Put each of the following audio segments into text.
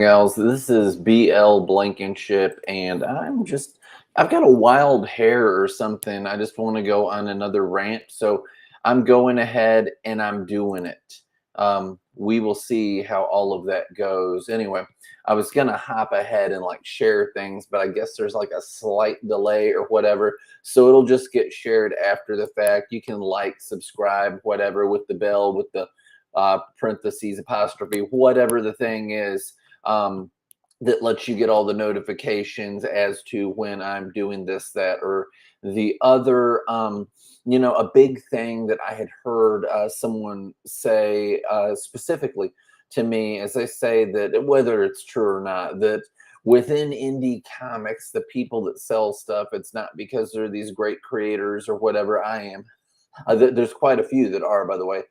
Else. This is BL Blankenship, and I've got a wild hair or something. I just want to go on another rant. So I'm going ahead and I'm doing it. We will see how all of that goes. Anyway, I was going to hop ahead and like share things, but I guess there's like a slight delay or whatever. So it'll just get shared after the fact. You can like, subscribe, whatever, with the bell, with the parentheses, apostrophe, whatever the thing is, um, that lets you get all the notifications as to when I'm doing this, that, or the other. A big thing that I had heard someone say specifically to me, as they say that whether it's true or not, that within indie comics, the people that sell stuff, it's not because they're these great creators or whatever. I am. There's quite a few that are, by the way.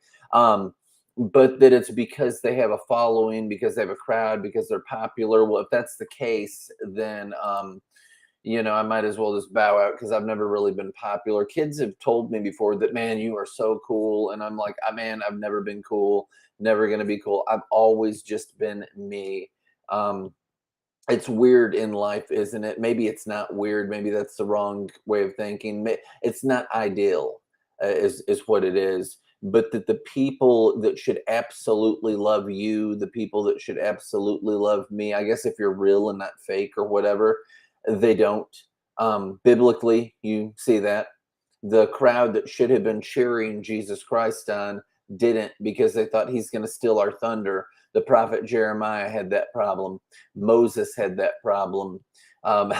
But that it's because they have a following, because they have a crowd, because they're popular. Well, if that's the case, then I might as well just bow out because I've never really been popular. Kids have told me before that, man, you are so cool, and I'm like, man, I've never been cool, never gonna be cool. I've always just been me. Um, it's weird in life, isn't it? Maybe it's not weird. Maybe that's the wrong way of thinking. It's not ideal, is what it is. But that the people that should absolutely love you, the people that should absolutely love me, I guess if you're real and not fake or whatever, they don't. Biblically, you see that the crowd that should have been cheering Jesus Christ on didn't, because they thought he's going to steal our thunder. The prophet Jeremiah had that problem. Moses had that problem. Um,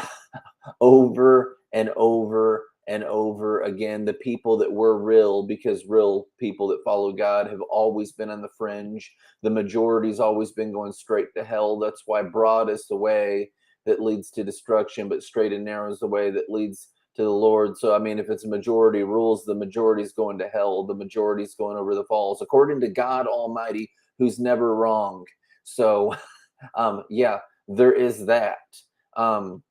Over and over and over again, the people that were real, because real people that follow God have always been on the fringe. The majority's always been going straight to hell. That's why broad is the way that leads to destruction, but straight and narrow is the way that leads to the Lord. So, I mean, if it's a majority rules, the majority's going to hell. The majority's going over the falls, according to God Almighty, who's never wrong. So, yeah, there is that. Um,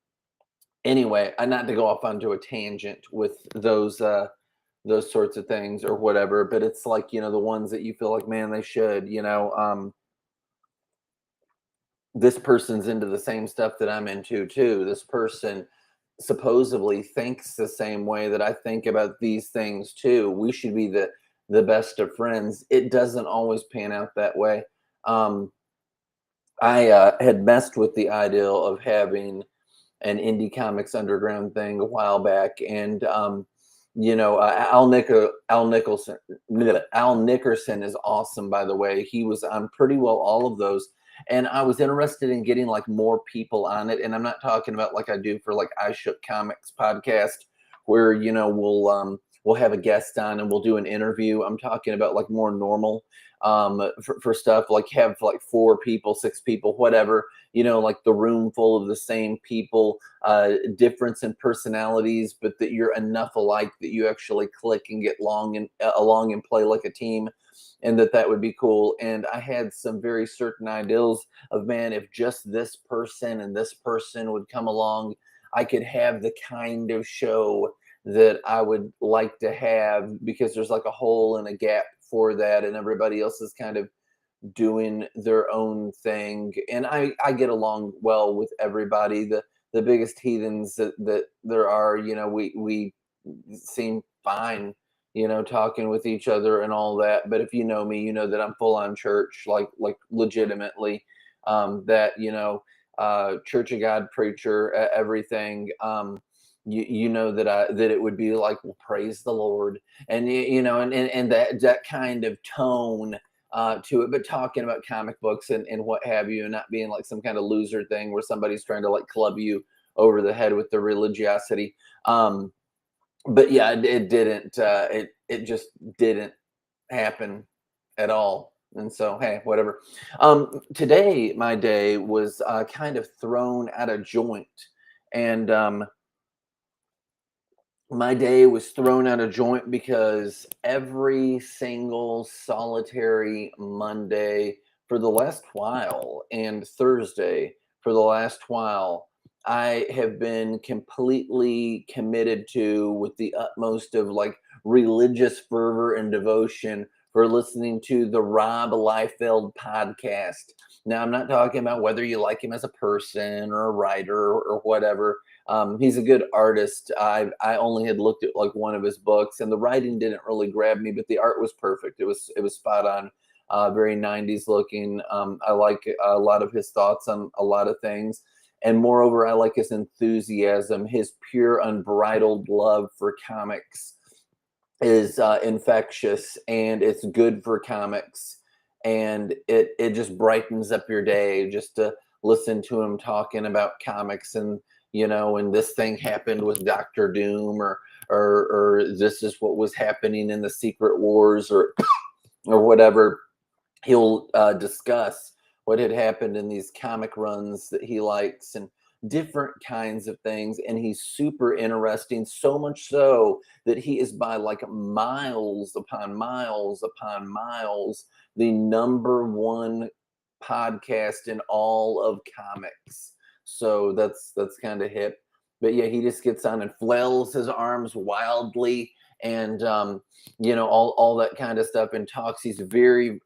anyway, not to go off onto a tangent with those sorts of things or whatever, but it's like, the ones that you feel like, man, they should, this person's into the same stuff that I'm into too. This person supposedly thinks the same way that I think about these things too. We should be the best of friends. It doesn't always pan out that way. Um, I had messed with the ideal of having an indie comics underground thing a while back, and Al Nickerson is awesome, by the way. He was on pretty well all of those, and I was interested in getting like more people on it. And I'm not talking about like I do for like I Shook Comics podcast, where we'll have a guest on and we'll do an interview. I'm talking about like more normal, for stuff, like have like 4 people, 6 people, whatever, like the room full of the same people, difference in personalities, but that you're enough alike that you actually click and get along and play like a team, and that would be cool. And I had some very certain ideals of, man, if just this person and this person would come along, I could have the kind of show that I would like to have, because there's like a hole and a gap for that, and everybody else is kind of doing their own thing. And I get along well with everybody. The biggest heathens that there are, we seem fine, talking with each other and all that. But if you know me, you know that I'm full on church, like legitimately, that, Church of God preacher, everything. You know that it would be like, well, praise the Lord, and and that kind of tone to it, but talking about comic books and what have you, and not being like some kind of loser thing where somebody's trying to like club you over the head with their religiosity. But yeah, it didn't. It just didn't happen at all. And so, hey, whatever. Today, my day was kind of thrown out of joint, and my day was thrown out of joint because every single solitary Monday for the last while, and Thursday for the last while, I have been completely committed to, with the utmost of like religious fervor and devotion, for listening to the Rob Liefeld podcast. Now, I'm not talking about whether you like him as a person or a writer or whatever. He's a good artist. I only had looked at like one of his books, and the writing didn't really grab me, but the art was perfect. It was spot on, very 90s looking. I like a lot of his thoughts on a lot of things. And moreover, I like his enthusiasm, his pure, unbridled love for comics is infectious, and it's good for comics, and it just brightens up your day just to listen to him talking about comics, and and this thing happened with Doctor Doom, or this is what was happening in the Secret Wars, or whatever. He'll discuss what had happened in these comic runs that he likes, and different kinds of things. And he's super interesting, so much so that he is, by like miles upon miles upon miles, the number one podcast in all of comics. So that's kind of hip. But yeah, he just gets on and flails his arms wildly, and all that kind of stuff, and talks. He's very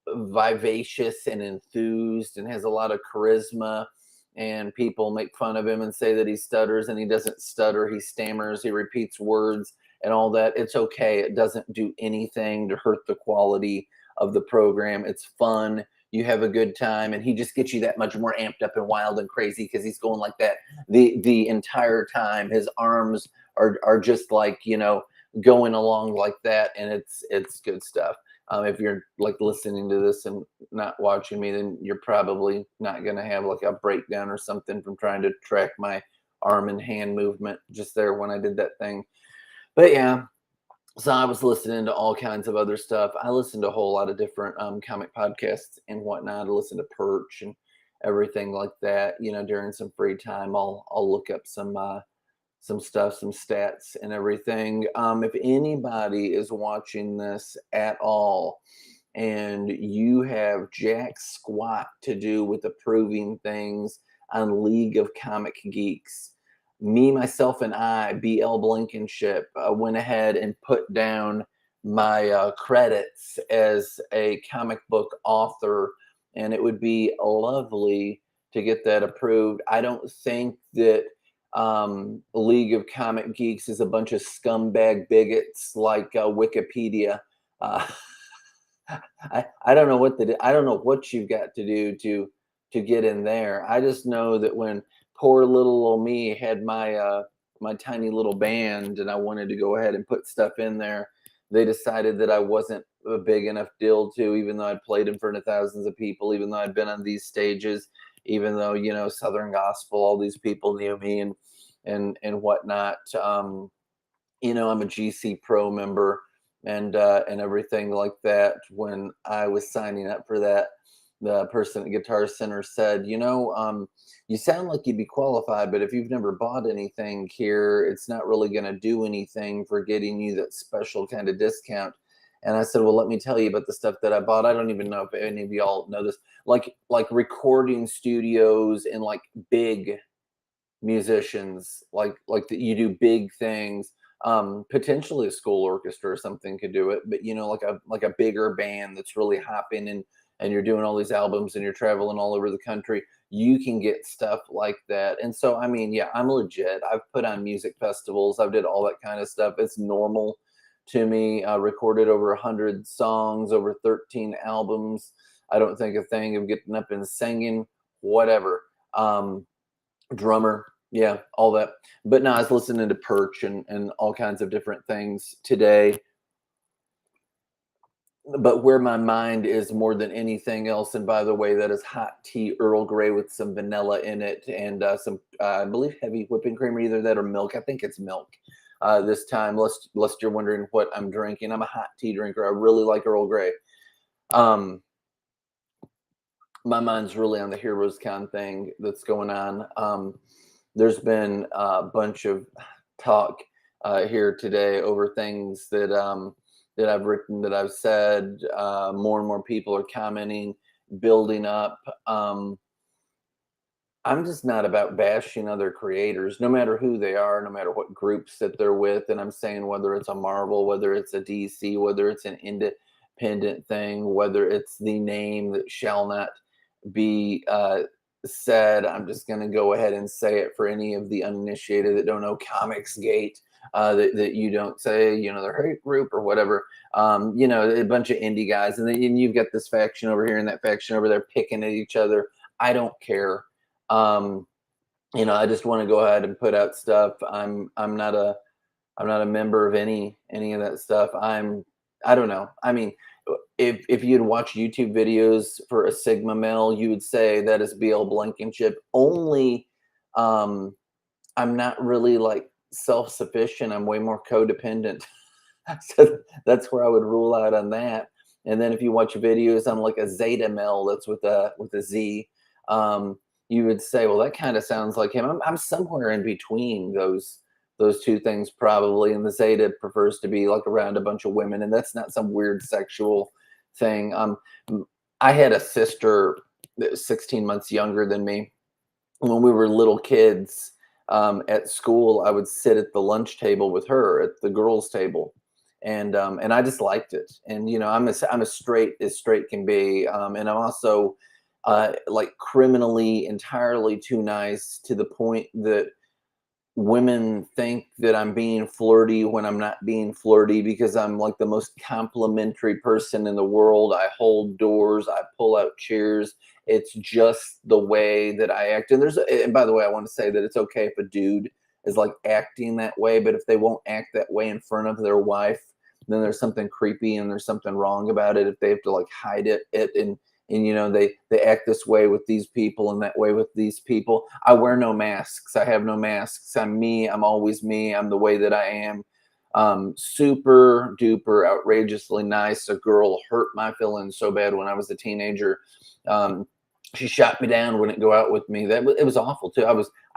vivacious and enthused, and has a lot of charisma. And people make fun of him and say that he stutters, and he doesn't stutter. He stammers, he repeats words and all that. It's okay. It doesn't do anything to hurt the quality of the program. It's fun. You have a good time, and he just gets you that much more amped up and wild and crazy because he's going like that the entire time. His arms are just like, going along like that, and it's good stuff. If you're like listening to this and not watching me, then you're probably not going to have like a breakdown or something from trying to track my arm and hand movement just there when I did that thing. But yeah, so I was listening to all kinds of other stuff. I listened to a whole lot of different comic podcasts and whatnot. I listened to Perch and everything like that. During some free time, I'll look up some stuff, some stats and everything. If anybody is watching this at all and you have jack squat to do with approving things on League of Comic Geeks, me, myself, and I, BL Blankenship, went ahead and put down my credits as a comic book author, and it would be lovely to get that approved. I don't think that League of Comic Geeks is a bunch of scumbag bigots like Wikipedia. Uh, I don't know I don't know what you've got to do to get in there. I just know that when poor little old me had my tiny little band, and I wanted to go ahead and put stuff in there, they decided that I wasn't a big enough deal to, even though I'd played in front of thousands of people, even though I'd been on these stages, even though Southern Gospel, all these people knew me and whatnot. I'm a GC Pro member and everything like that. When I was signing up for that, the person at Guitar Center said, you sound like you'd be qualified, but if you've never bought anything here, it's not really going to do anything for getting you that special kind of discount. And I said, well, let me tell you about the stuff that I bought. I don't even know if any of y'all know this, like recording studios and like big musicians, like that you do big things. Potentially a school orchestra or something could do it, but like a bigger band that's really hopping, and you're doing all these albums and you're traveling all over the country, you can get stuff like that. And so, I mean, yeah, I'm legit. I've put on music festivals. I've did all that kind of stuff. It's normal to me. I recorded over 100 songs, over 13 albums. I don't think a thing of getting up and singing, whatever. Drummer, yeah, all that. But no, I was listening to Perch and all kinds of different things today. But where my mind is more than anything else, and by the way, that is hot tea Earl Grey with some vanilla in it, and some, I believe, heavy whipping cream, or either that or milk. I think it's milk this time, lest you're wondering what I'm drinking. I'm a hot tea drinker. I really like Earl Grey. My mind's really on the Heroes Con thing that's going on. There's been a bunch of talk here today over things that I've written, that I've said. More and more people are commenting, building up. I'm just not about bashing other creators, no matter who they are, no matter what groups that they're with. And I'm saying whether it's a Marvel, whether it's a DC, whether it's an independent thing, whether it's the name that shall not be said. I'm just going to go ahead and say it for any of the uninitiated that don't know Comics Gate, that you don't say, their hate group or whatever. A bunch of indie guys, and then you've got this faction over here and that faction over there picking at each other. I don't care. Um, I just want to go ahead and put out stuff. I'm not a member of any of that stuff. I don't know. I mean, if you'd watch YouTube videos for a Sigma male, you would say that is BL Blankenship. Only I'm not really like self-sufficient. I'm way more codependent. So that's where I would rule out on that. And then if you watch videos on like a Zeta male, that's with a Z, you would say, well, that kind of sounds like him. I'm somewhere in between those two things probably. And the Zeta prefers to be like around a bunch of women, and that's not some weird sexual thing. I had a sister that was 16 months younger than me. When we were little kids, at school, I would sit at the lunch table with her at the girls' table, and I just liked it. And I'm as straight can be, and I'm also like criminally entirely too nice to the point that women think that I'm being flirty when I'm not being flirty, because I'm like the most complimentary person in the world. I hold doors, I pull out chairs. It's just the way that I act. And by the way, I want to say that it's okay if a dude is like acting that way, but if they won't act that way in front of their wife, then there's something creepy and there's something wrong about it. If they have to like hide it and they act this way with these people and that way with these people. I wear no masks. I have no masks. I'm me. I'm always me. I'm the way that I am. Super duper outrageously nice. A girl hurt my feelings so bad when I was a teenager. She shot me down, wouldn't go out with me. It was awful too.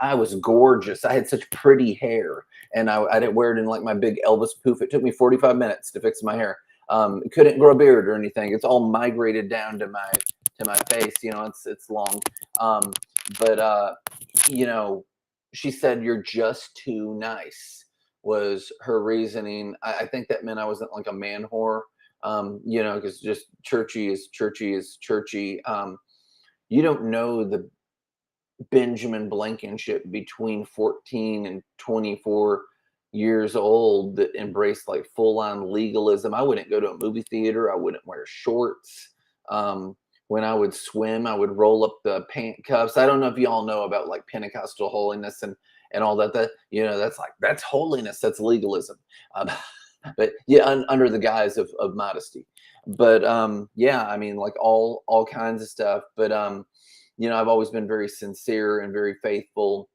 I was gorgeous. I had such pretty hair, and I didn't wear it in like my big Elvis poof. It took me 45 minutes to fix my hair. Couldn't grow a beard or anything. It's all migrated down to my face. It's long. But she said, "You're just too nice," was her reasoning. I think that meant I wasn't like a man whore. Because just churchy is churchy is churchy. You don't know the Benjamin Blankenship between 14 and 24 years old that embraced like full on legalism. I wouldn't go to a movie theater. I wouldn't wear shorts. When I would swim, I would roll up the pant cuffs. I don't know if you all know about like Pentecostal holiness and all that. That's holiness. That's legalism. Um, but yeah, under the guise of modesty. But yeah, I mean, like all kinds of stuff. But I've always been very sincere and very faithful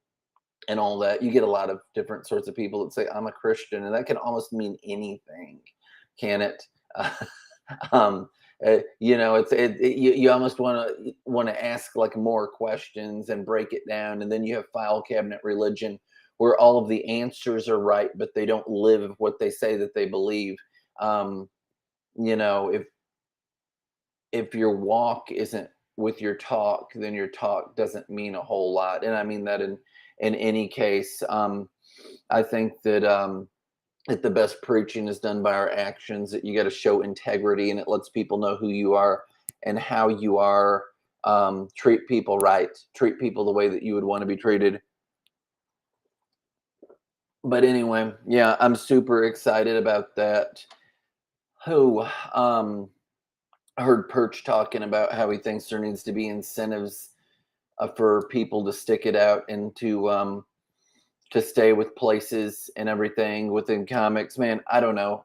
and all that. You get a lot of different sorts of people that say I'm a Christian, and that can almost mean anything, can it? um, you almost want to ask like more questions and break it down, and then you have file cabinet religion, where all of the answers are right, but they don't live what they say that they believe. Um, if your walk isn't with your talk, then your talk doesn't mean a whole lot. And I mean that in any case. I think that the best preaching is done by our actions. That you got to show integrity, and it lets people know who you are and how you are. Treat people right. Treat people the way that you would want to be treated. But anyway, yeah, I'm super excited about that. Who I heard Perch talking about how he thinks there needs to be incentives for people to stick it out and to stay with places and everything within comics. Man, I don't know.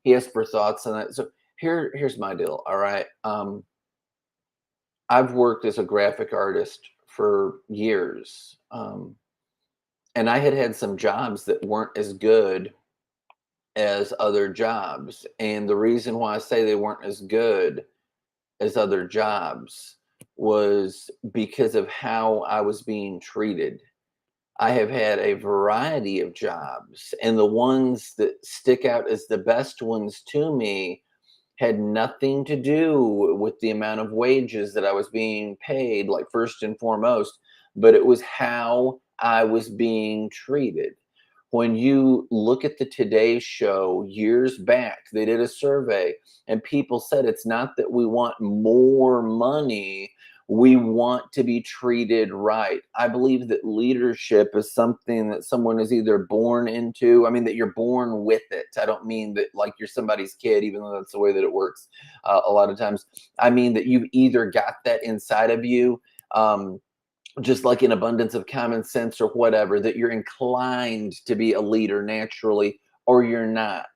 He asked for thoughts on that. So here's my deal. All right. I've worked as a graphic artist for years, and I had some jobs that weren't as good as other jobs. And the reason why I say they weren't as good as other jobs was because of how I was being treated. I have had a variety of jobs, and the ones that stick out as the best ones to me had nothing to do with the amount of wages that I was being paid, like first and foremost, but it was how I was being treated. When you look at the Today Show years back, they did a survey and people said it's not that we want more money, we want to be treated right. I believe that leadership is something that someone is either born into. I mean, that you're born with it. I don't mean that like you're somebody's kid, even though that's the way that it works a lot of times. I mean that you've either got that inside of you. Just like an abundance of common sense or whatever, that you're inclined to be a leader naturally or you're not.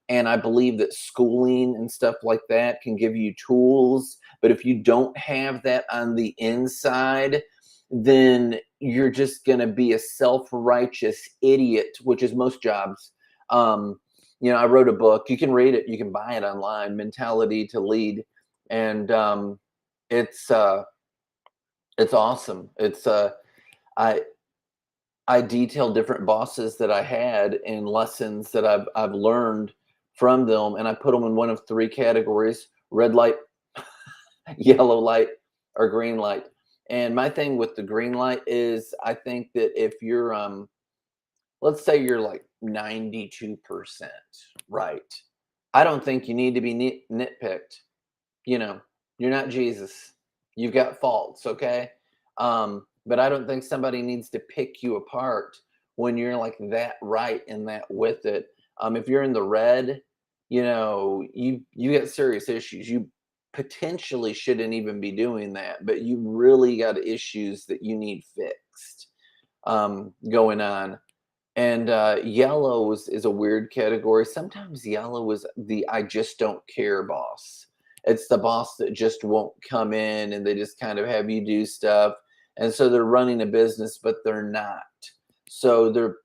And I believe that schooling and stuff like that can give you tools. But if you don't have that on the inside, then you're just going to be a self righteous idiot, which is most jobs. I wrote a book. You can read it, you can buy it online, Mentality to Lead. And it's, uh, it's awesome. I I detail different bosses that I had and lessons that I've learned from them, and I put them in one of three categories: red light, yellow light, or green light. And my thing with the green light is I think that if you're let's say you're like 92% right, I don't think you need to be nitpicked. You know, you're not Jesus. You've got faults, okay? But I don't think somebody needs to pick you apart when you're like that right and that with it. If you're in the red, you get serious issues. You potentially shouldn't even be doing that, but you really got issues that you need fixed going on. And yellow is a weird category. Sometimes yellow is the I just don't care boss. It's the boss that just won't come in and they just kind of have you do stuff. And so they're running a business, but they're not. So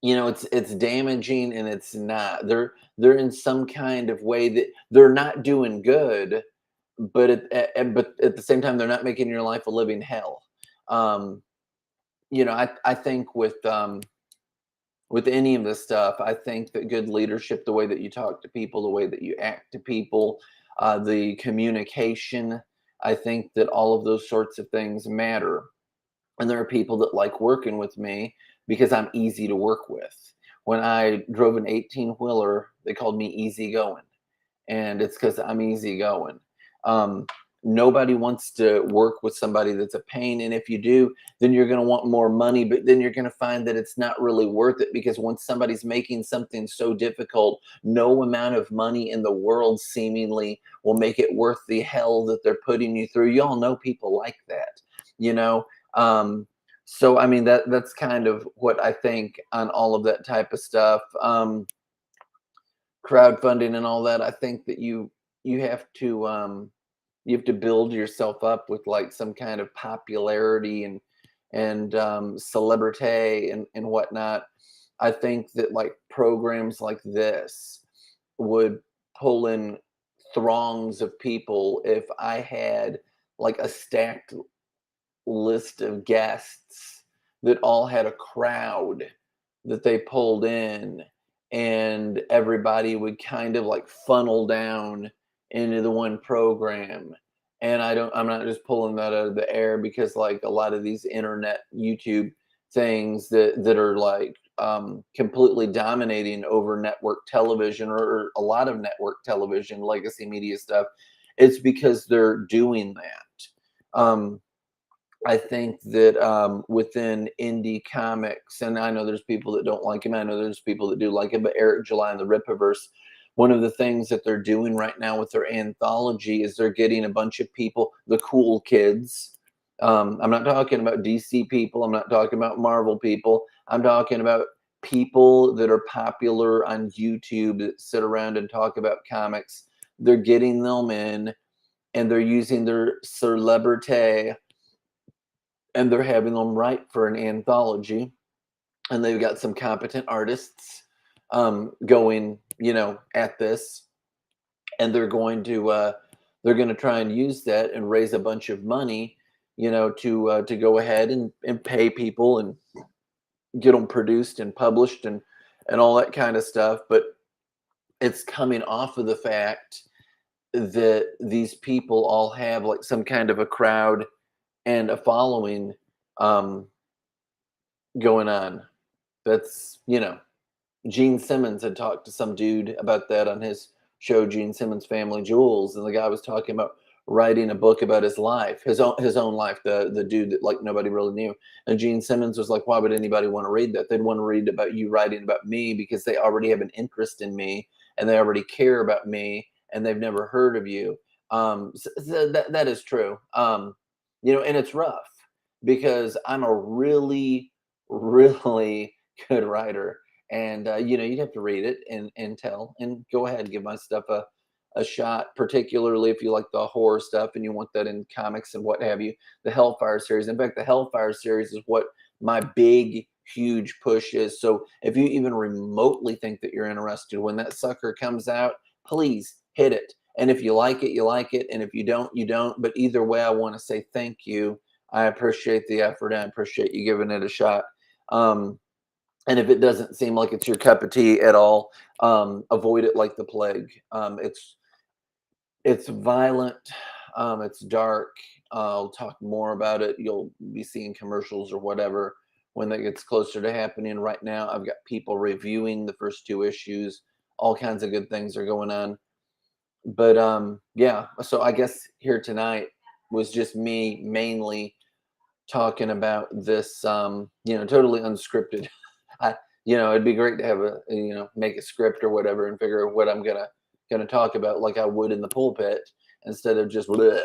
it's damaging and it's not. They're in some kind of way that they're not doing good, but but at the same time they're not making your life a living hell. Um, I think with any of this stuff, I think that good leadership, the way that you talk to people, the way that you act to people, the communication, I think that all of those sorts of things matter. And there are people that like working with me because I'm easy to work with. When I drove an 18 wheeler, they called me easy going, and it's because I'm easygoing. Um, Nobody wants to work with somebody that's a pain, and if you do, then you're going to want more money, but then you're going to find that it's not really worth it because once somebody's making something so difficult, no amount of money in the world seemingly will make it worth the hell that they're putting you through. You all know people like that, you know. So I mean that's kind of what I think on all of that type of stuff. Crowdfunding and all that, I think that you have to you have to build yourself up with like some kind of popularity and celebrity and whatnot. I think that like programs like this would pull in throngs of people if I had like a stacked list of guests that all had a crowd that they pulled in, and everybody would kind of like funnel down into the one program. And I'm not just pulling that out of the air because like a lot of these internet YouTube things that are like completely dominating over network television or a lot of network television legacy media stuff, it's because they're doing that. I think that within indie comics, and I know there's people that don't like him. I know there's people that do like him, but Eric July and the Rippaverse, one of the things that they're doing right now with their anthology is they're getting a bunch of people, the cool kids. I'm not talking about DC people. I'm not talking about Marvel people. I'm talking about people that are popular on YouTube that sit around and talk about comics. They're getting them in and they're using their celebrity and they're having them write for an anthology, and they've got some competent artists going at this, and they're going to try and use that and raise a bunch of money to go ahead and pay people and get them produced and published and all that kind of stuff. But it's coming off of the fact that these people all have like some kind of a crowd and a following um, going on. That's, Gene Simmons had talked to some dude about that on his show, Gene Simmons Family Jewels, and the guy was talking about writing a book about his life, his own life, the dude that like nobody really knew. And Gene Simmons was like, why would anybody want to read that? They'd want to read about you writing about me because they already have an interest in me and they already care about me and they've never heard of you. So that is true. And it's rough because I'm a really, really good writer, and you'd have to read it and tell and go ahead and give my stuff a shot, particularly if you like the horror stuff and you want that in comics and what have you. The Hellfire series, in fact, the Hellfire series is what my big huge push is. So if you even remotely think that you're interested when that sucker comes out, please hit it. And if you like it, you like it, and if you don't, you don't. But either way, I want to say thank you. I appreciate the effort, and I appreciate you giving it a shot. um, and if it doesn't seem like it's your cup of tea at all, avoid it like the plague. It's violent, it's dark. I'll talk more about it. You'll be seeing commercials or whatever when that gets closer to happening. Right now, I've got people reviewing the first two issues. All kinds of good things are going on. But yeah, so I guess here tonight was just me mainly talking about this, totally unscripted. I, it'd be great to have make a script or whatever and figure out what I'm gonna talk about like I would in the pulpit instead of just bleh.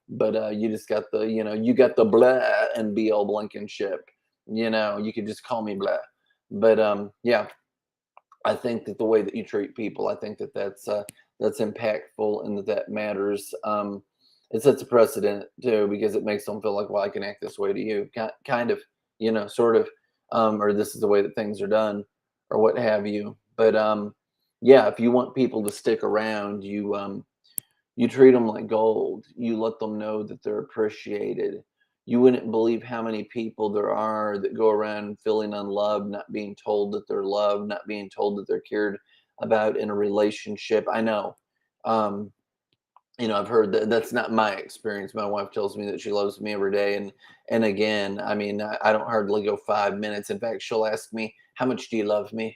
But you just got you got the blah and BL Blankenship. You could just call me blah. But yeah, I think that the way that you treat people, I think that that's impactful and that matters. It sets a precedent too because it makes them feel like, well, I can act this way to you, kind of, sort of, or this is the way that things are done, or what have you. But yeah, if you want people to stick around, you treat them like gold. You let them know that they're appreciated. You wouldn't believe how many people there are that go around feeling unloved, not being told that they're loved, not being told that they're cared about in a relationship. I know. Um, I've heard that that's not my experience. My wife tells me that she loves me every day. And again, I mean, I don't hardly go 5 minutes. In fact, she'll ask me, how much do you love me?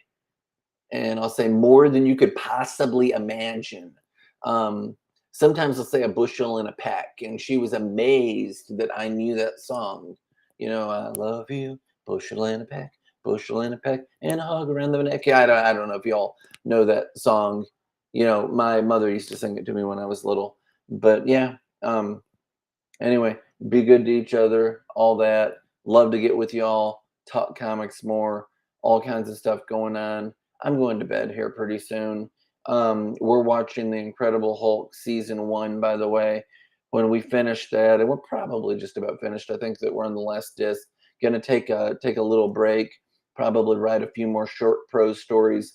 And I'll say more than you could possibly imagine. Um, Sometimes I'll say a bushel in a peck, and she was amazed that I knew that song. I love you, bushel in a peck, and a hug around the neck. Yeah, I don't know if y'all know that song. My mother used to sing it to me when I was little. But yeah, anyway, be good to each other, all that. Love to get with y'all, talk comics more, all kinds of stuff going on. I'm going to bed here pretty soon. We're watching The Incredible Hulk season one, by the way. When we finish that, and we're probably just about finished. I think that we're on the last disc. Gonna take a little break, probably write a few more short prose stories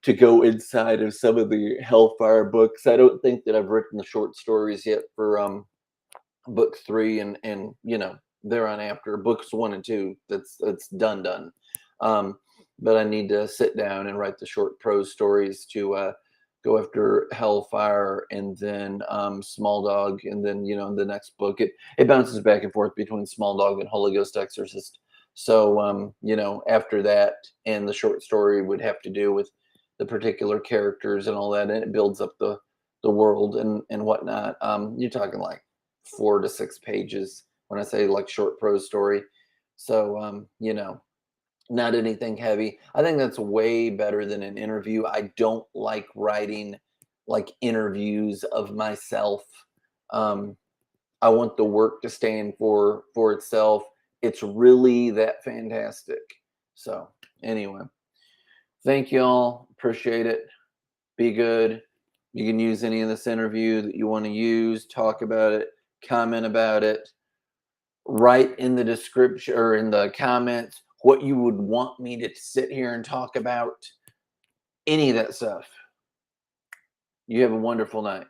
to go inside of some of the Hellfire books. I don't think that I've written the short stories yet for book three and they're on after books one and two. That's done. um but I need to sit down and write the short prose stories to go after Hellfire and then Small Dog, and then the next book it bounces back and forth between Small Dog and Holy Ghost Exorcist. So after that, and the short story would have to do with the particular characters and all that, and it builds up the world and whatnot. You're talking like 4 to 6 pages when I say like short prose story. So, not anything heavy. I think that's way better than an interview. I don't like writing like interviews of myself. Um, I want the work to stand for itself. It's really that fantastic. So, anyway, thank you all. Appreciate it. Be good. You can use any of this interview that you want to use, talk about it, comment about it, write in the description or in the comments what you would want me to sit here and talk about, any of that stuff. You have a wonderful night.